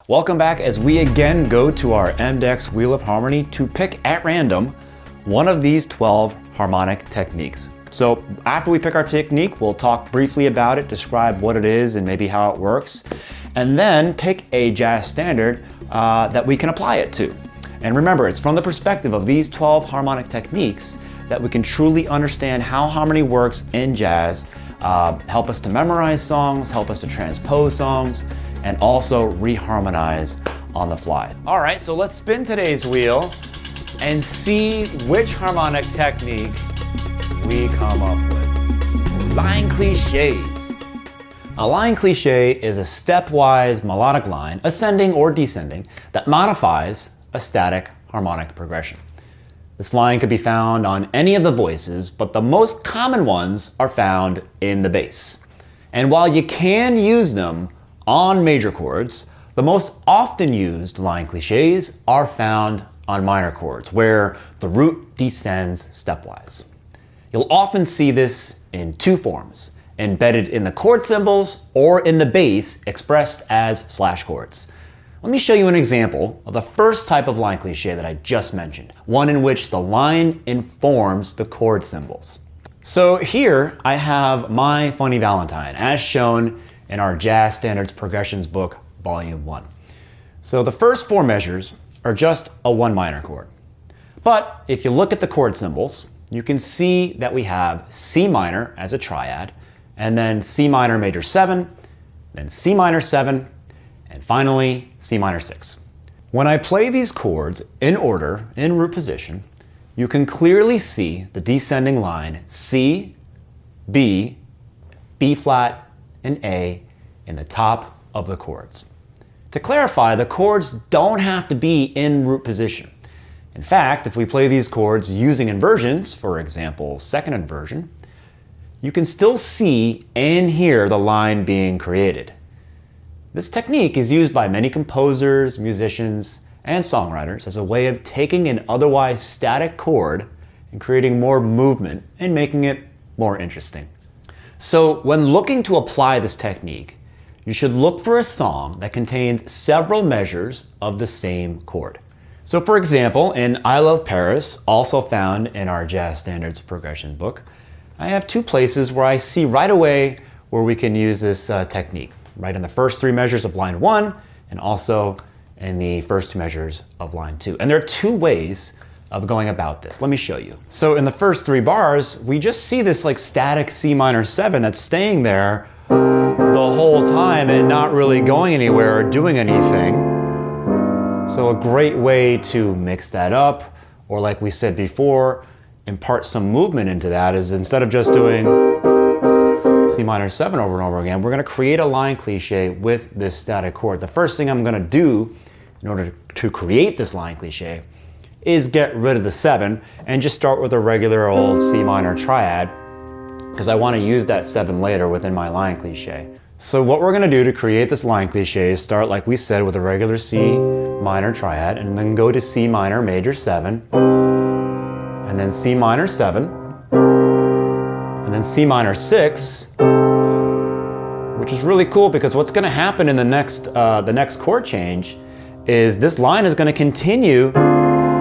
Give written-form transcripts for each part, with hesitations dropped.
Welcome back as we again go to our MDEX Wheel of Harmony to pick at random one of these 12 harmonic techniques. So after we pick our technique, we'll talk briefly about it, describe what it is and maybe how it works, and then pick a jazz standard that we can apply it to. And remember, it's from the perspective of these 12 harmonic techniques that we can truly understand how harmony works in jazz, help us to memorize songs, help us to transpose songs, and also reharmonize on the fly. All right, so let's spin today's wheel and see which harmonic technique we come up with. Line cliches. A line cliche is a stepwise melodic line, ascending or descending, that modifies a static harmonic progression. This line could be found on any of the voices, but the most common ones are found in the bass. And while you can use them on major chords, the most often used line cliches are found on minor chords, where the root descends stepwise. You'll often see this in two forms, embedded in the chord symbols or in the bass expressed as slash chords. Let me show you an example of the first type of line cliche that I just mentioned, one in which the line informs the chord symbols. So here I have my Funny Valentine, as shown in our Jazz Standards Progressions book, Volume 1. So the first four measures are just a one minor chord. But if you look at the chord symbols, you can see that we have C minor as a triad, and then C minor major 7, then C minor 7, and finally C minor 6. When I play these chords in order, in root position, you can clearly see the descending line C, B, B flat, and A in the top of the chords. To clarify, the chords don't have to be in root position. In fact, if we play these chords using inversions, for example, second inversion, you can still see and hear the line being created. This technique is used by many composers, musicians, and songwriters as a way of taking an otherwise static chord and creating more movement and making it more interesting. So when looking to apply this technique, you should look for a song that contains several measures of the same chord. So for example, in I Love Paris, also found in our Jazz Standards Progression book, I have two places where I see right away where we can use this technique, right in the first three measures of line 1 and also in the first two measures of line 2. And there are two ways of going about this. Let me show you. So in the first three bars, we just see this like static C minor 7 that's staying there the whole time and not really going anywhere or doing anything. So a great way to mix that up, or like we said before, impart some movement into that, is instead of just doing C minor 7 over and over again, we're going to create a line cliche with this static chord. The first thing I'm going to do in order to create this line cliche is get rid of the 7 and just start with a regular old C minor triad, because I want to use that 7 later within my line cliche. So what we're going to do to create this line cliche is start, like we said, with a regular C minor triad, and then go to C minor major 7, and then C minor 7, and then C minor 6, which is really cool because what's going to happen in the next chord change is this line is going to continue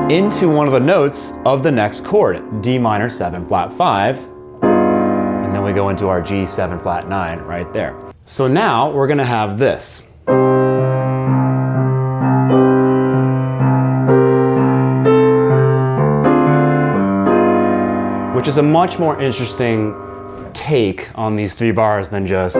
into one of the notes of the next chord, D minor 7 flat 5, and then we go into our G7 flat 9 right there. So now we're going to have this. Which is a much more interesting take on these three bars than just...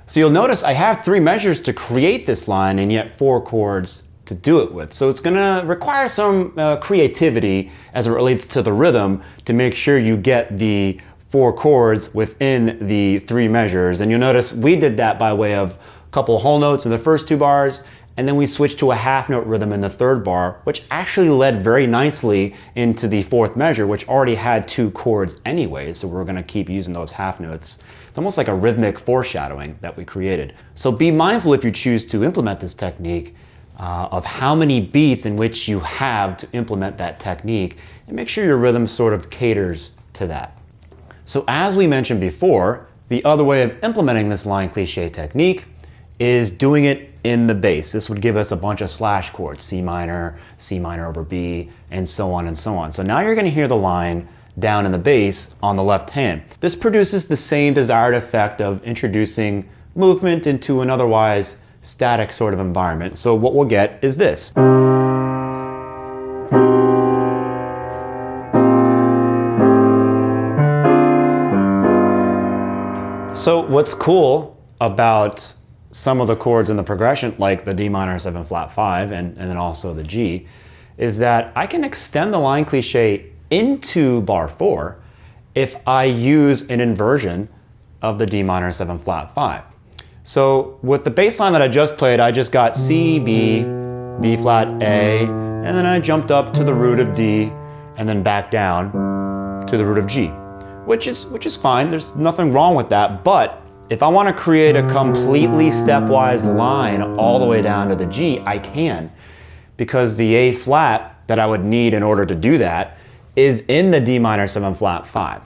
So you'll notice I have three measures to create this line and yet four chords to do it with. So it's going to require some creativity as it relates to the rhythm to make sure you get the four chords within the three measures. And you'll notice we did that by way of a couple whole notes in the first two bars, and then we switched to a half note rhythm in the third bar, which actually led very nicely into the fourth measure, which already had two chords anyway, so we're going to keep using those half notes. It's almost like a rhythmic foreshadowing that we created. So be mindful if you choose to implement this technique of how many beats in which you have to implement that technique, and make sure your rhythm sort of caters to that. So as we mentioned before, the other way of implementing this line cliche technique is doing it in the bass. This would give us a bunch of slash chords, C minor over B, and so on and so on. So now you're gonna hear the line down in the bass on the left hand. This produces the same desired effect of introducing movement into an otherwise static sort of environment. So what we'll get is this. So what's cool about some of the chords in the progression, like the D minor 7 flat 5 and then also the G, is that I can extend the line cliche into bar 4 if I use an inversion of the D minor 7 flat 5. So with the bass line that I just played, I just got C, B, B flat, A, and then I jumped up to the root of D and then back down to the root of G, which is fine. There's nothing wrong with that. But if I want to create a completely stepwise line all the way down to the G, I can, because the A flat that I would need in order to do that is in the D minor 7 flat 5.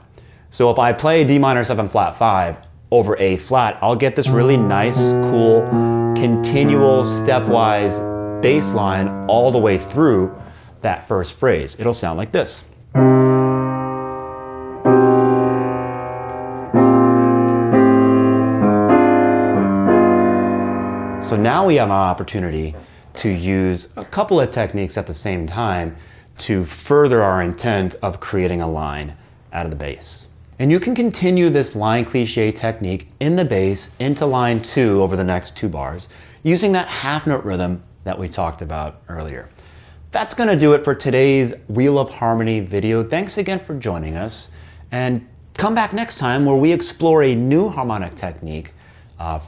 So if I play D minor 7 flat 5 over A flat, I'll get this really nice, cool, continual stepwise bass line all the way through that first phrase. It'll sound like this. So now we have an opportunity to use a couple of techniques at the same time to further our intent of creating a line out of the bass. And you can continue this line cliche technique in the bass into line 2 over the next 2 bars using that half note rhythm that we talked about earlier. That's gonna do it for today's Wheel of Harmony video. Thanks again for joining us, and come back next time where we explore a new harmonic technique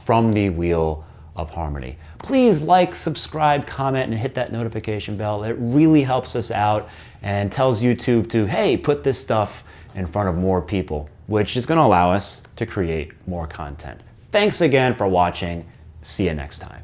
from the Wheel of Harmony. Please like, subscribe, comment, and hit that notification bell. It really helps us out and tells YouTube to, hey, put this stuff in front of more people, which is going to allow us to create more content. Thanks again for watching. See you next time.